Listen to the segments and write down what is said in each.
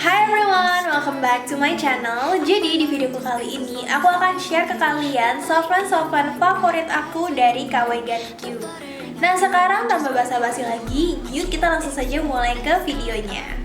Hi everyone, welcome back to my channel. Jadi di videoku kali ini aku akan share ke kalian softlens-softlen favorit aku dari KW.Q. Nah sekarang tanpa basa-basi lagi, yuk kita langsung saja mulai ke videonya.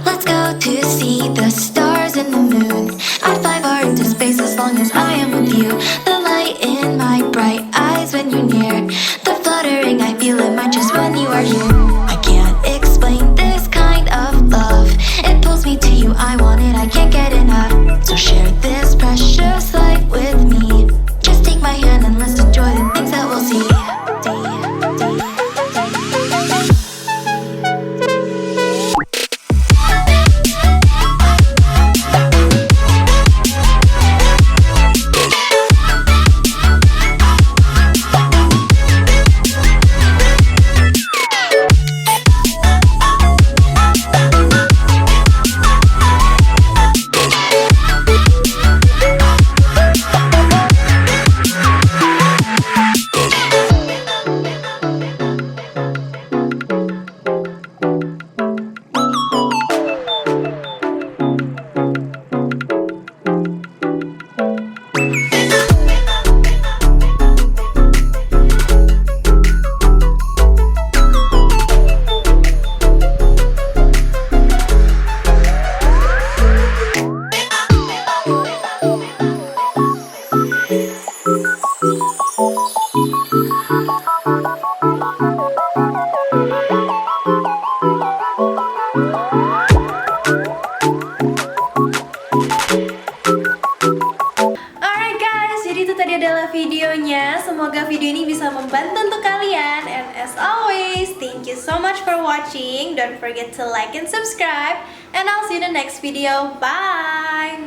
Let's go to see the stars and the moon. I'd fly far into space as long as I am with you. The light in my bright eyes when you're near. The fluttering I feel in my chest when you are here. I can't explain this kind of love. It pulls me to you, I want it, I can't get enough. So share this precious light with me. Just take my hand and let's enjoy the things that we'll see. Tadi adalah videonya. Semoga video ini bisa membantu untuk kalian. And as always, thank you so much for watching. Don't forget to like and subscribe. And I'll see you in the next video. Bye.